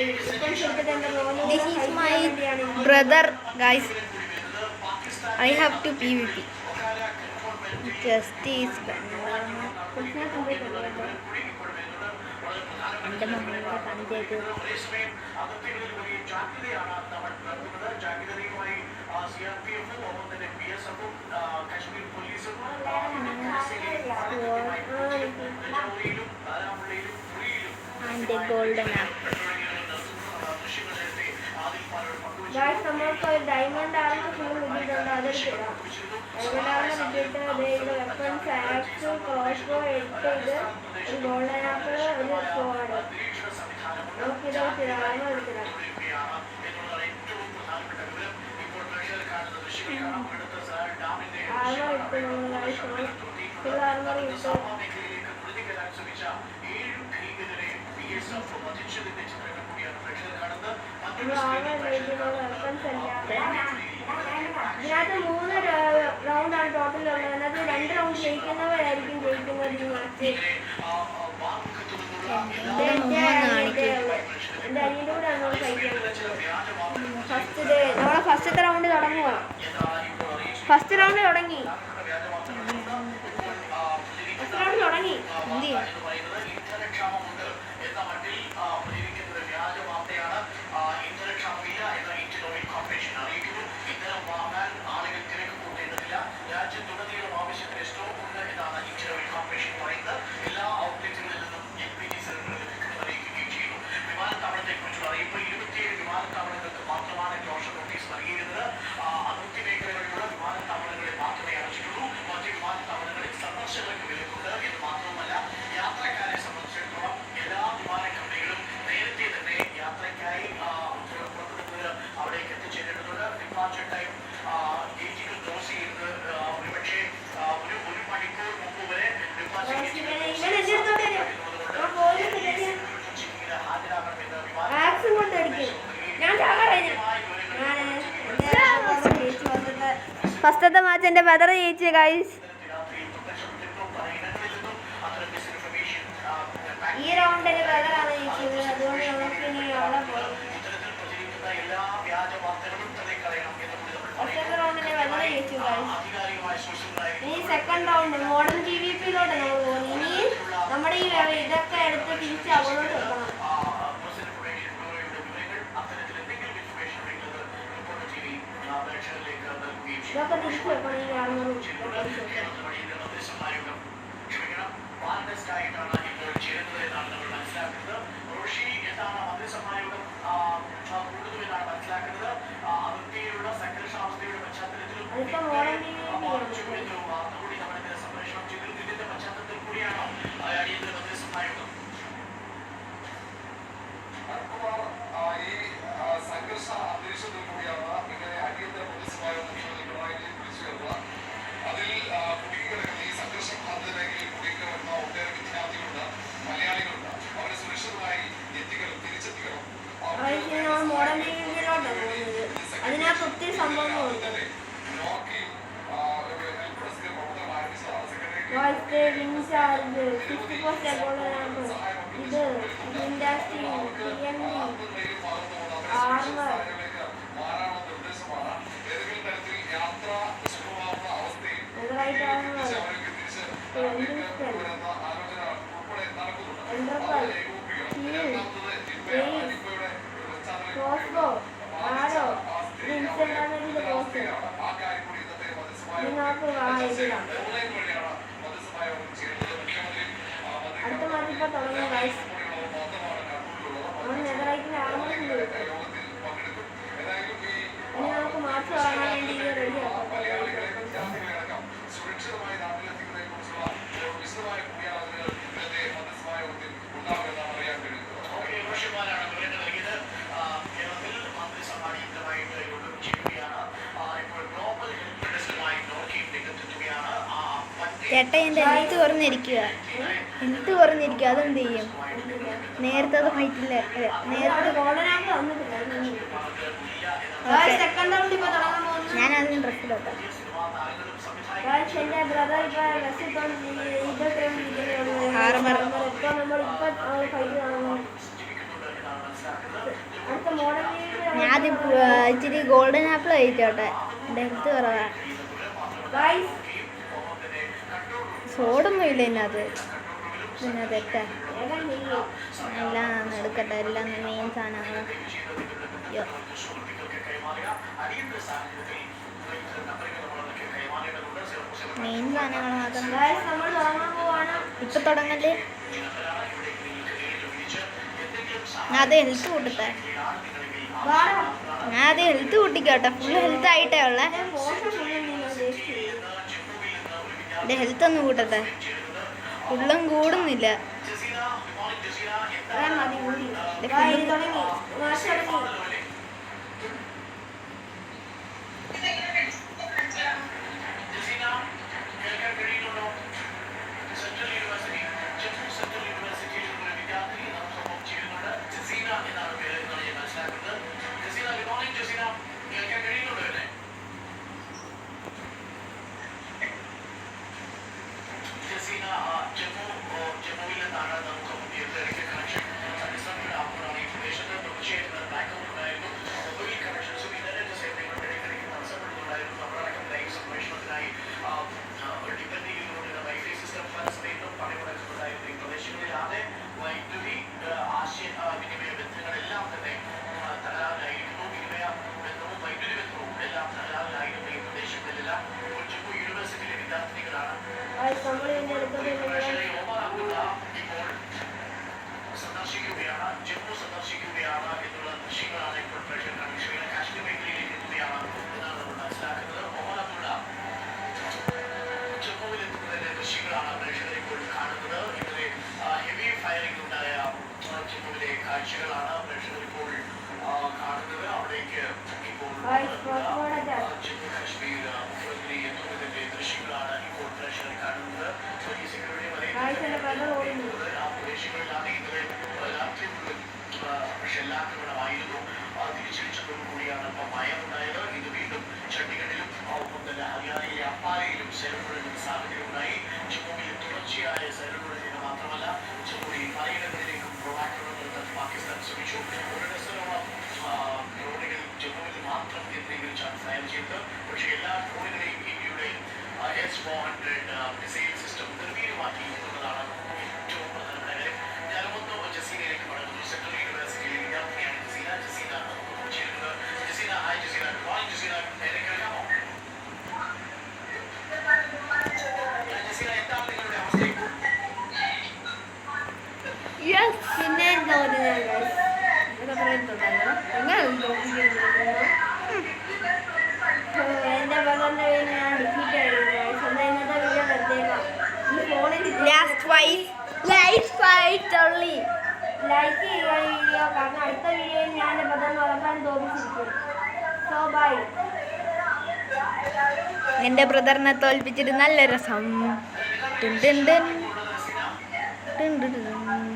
This is my brother, guys. I have to PvP. Justice. എൻ്റെ മമ്മയുടെ കണ്ടേക്ക് and golden app. നമ്മൾക്ക് diamond armour full കിട്ടിയിട്ടുണ്ട്. അതെടുത്തിടാം. Diamond armour കിട്ടിയിട്ട് ഇത് weapons ax crossbow എടുത്ത് ഇത് ഒരു ഗോൾഡൻ ആപ്പിൾ ഒരു സ്വാഡ് നമുക്കിത് എടുത്തിടാം. ആർമർ എടുത്തിടാം. ആർമർ ഇട്ട് ഫുൾ ആർമർ ഇട്ട് ഇതിനകത്ത് 3 റൗണ്ടാണ് ടോട്ടൽ ഉള്ളത്. അതിനകത്ത് 2 റൗണ്ട് ജയിക്കുന്നവരായിരിക്കും ജയിക്കുന്നത് ഈ മാച്ച്. എൻ്റെ അനിയൻ്റെ കൂടെ നമ്മൾ കളിക്കുന്നത്. നമ്മളെ ഫസ്റ്റത്തെ റൗണ്ട് തുടങ്ങുക. ഫസ്റ്റ് റൗണ്ട് തുടങ്ങി. എന്ത് ഫസ്റ്റത്തെ മാച്ച് എൻ്റെ ബ്രദർ ജയിച്ചു ഗൈസ്. ഈ റൗണ്ടിൽ ബ്രദറാണ് ജയിച്ചത്. അതുകൊണ്ട് നമുക്ക് ഇനി അവിടെ പോകാം. ഫസ്റ്റത്തെ റൗണ്ടിൽ ബ്രദർ ജയിച്ചു ഗൈസ്. ഇനി സെക്കൻഡ് റൗണ്ട് മോഡേൺ PvPയിലോട്ട് നമ്മൾ പോകുന്നു. ഇനി നമ്മുടെ ഈ ഇതൊക്കെ എടുത്ത് തിരിച്ച് അങ്ങോട്ട് വെക്കണം. ഇതൊക്കെ തിരിച്ച് വെക്കണം. ഈ ആർമർ അതിപ്പോ മോഡേൺ മോഡേൺ PvPയിലോട്ടാണ് പോകുന്നത്. അതിനകത്ത് ഒത്തിരി സംഭവങ്ങളുണ്ട്. ഇൻചാർജ് 64 ഇത് ഇൻഡസ്ട്രി TNT ആർമർ ക്രോസ്ബോ ആരോ ഇൻസ്റ്റന്റാമിന്റെ ബോസ് നിങ്ങൾക്ക് വായിക്കാം. അടുത്ത മാസം ഇപ്പോൾ തുടങ്ങും ഗൈസ്. നമ്മൾ നെതറൈറ്റിന് ആർമറുണ്ട്. ഇനി നമുക്ക് മാച്ച് വാങ്ങാൻ വേണ്ടി ഇത് റെഡിയാക്കാം. ചേട്ടാ എൻ്റെ ഹെൽത്ത് കുറഞ്ഞിരിക്കുക. അതെന്ത് ചെയ്യും? നേരത്തെ അത് ഫൈറ്റില്ല. നേരത്തെ ഞാൻ അതിന് ഡ്രസ്സിലോട്ടാം. ആർമർ ഇപ്പോൾ നമ്മൾ ഫൈറ്റ് കാണുന്നു. ഇച്ചിരി ഗോൾഡൻ ആപ്പിൾ കഴിച്ചോട്ടെ. എൻ്റെ ഹെൽത്ത് കുറവാ. ഗൈസ് സോഡൊന്നും ഇല്ല ഇതിനകത്ത്. പിന്നെ തെറ്റാ. വേഗം ചെയ്യും. എല്ലാം എടുക്കട്ടെ. എല്ലാം മെയിൻ സാധനങ്ങൾ. അയ്യോ മെയിൻ സാധനങ്ങൾ മാത്രം. ഗൈസ് നമ്മൾ തുടങ്ങാൻ പോവാണ്. ഇപ്പം തുടങ്ങല്ലേ. ഞാൻ അത് ഹെൽത്ത് കൂട്ടട്ടെ. വാടാ. ഞാൻ അത് ഹെൽത്ത് കൂട്ടിക്കോട്ടെ. ഫുൾ ഹെൽത്ത് ആയിട്ടേ ഉള്ളേ. ഞാൻ പോഷൻ ഫുള്ളും നിങ്ങൾ ഉദ്ദേശിച്ചു. എൻ്റെ ഹെൽത്ത് ഒന്ന് കൂട്ടട്ടെ. ഫുള്ളും കൂടുന്നില്ല. മതി കൂടി. ഗൈസ് തുടങ്ങി. മാഷ് തുടങ്ങി. ഗൈസ് നമ്മൾ ഇതിന്റെ എടുക്കുന്നത് ഗൈസ് കോഴിക്കോട് ഗൈസ് എൻ്റെ ബ്രദർ ഓടുന്നു. പക്ഷേ എല്ലാ ഡ്രോണുകളെയും ഇന്ത്യയുടെ S-400 മിസൈൽ സിസ്റ്റം നിർവീര്യമാക്കി എന്നുള്ളതാണ് ഏറ്റവും പ്രധാനപ്പെട്ട കാര്യം. ഞാനൊന്ന് ജസീനയിലേക്ക് പറഞ്ഞു. സെൻട്രൽ യൂണിവേഴ്സിറ്റിയിലെ വിദ്യാർത്ഥിയാണ് ജസീന. ജസീന ചേരുന്നത്. Jaseena, hi Jaseena. Good morning Jaseena. എന്നെ കേൾക്കാമോ? ജസീന, എന്താണ് നിങ്ങളുടെ അവസ്ഥ ഇപ്പോൾ? പിന്നെ എന്താ പറയുന്നത് ഗൈസ്? ഇതൊക്കെ പറയുന്നുണ്ടല്ലോ. എൻ്റെ ബ്രദറിൻ്റെ പേര് ഞാൻ ഡിഫീറ്റ് ആയിരുന്നു ഗൈസ്. എന്നാൽ ഇന്നത്തെ വീഡിയോ നിർത്തിയേക്കാം. ഈ ഫോണിൽ ലാസ്റ്റ് ഫൈറ്റ് only. ലൈക്ക് ചെയ്യുക ഈ വീഡിയോ. കാരണം അടുത്ത വീഡിയോയിൽ ഞാൻ എൻ്റെ ബ്രദറിനെ ഉറപ്പാൻ തോപ്പിച്ചിരിക്കും. So by. എൻ്റെ ബ്രദറിനെ തോൽപ്പിച്ചിട്ട് നല്ല രസം. ടുൻ ടുൻ ടുൻ. ടുൻ ടുൻ ടുൻ.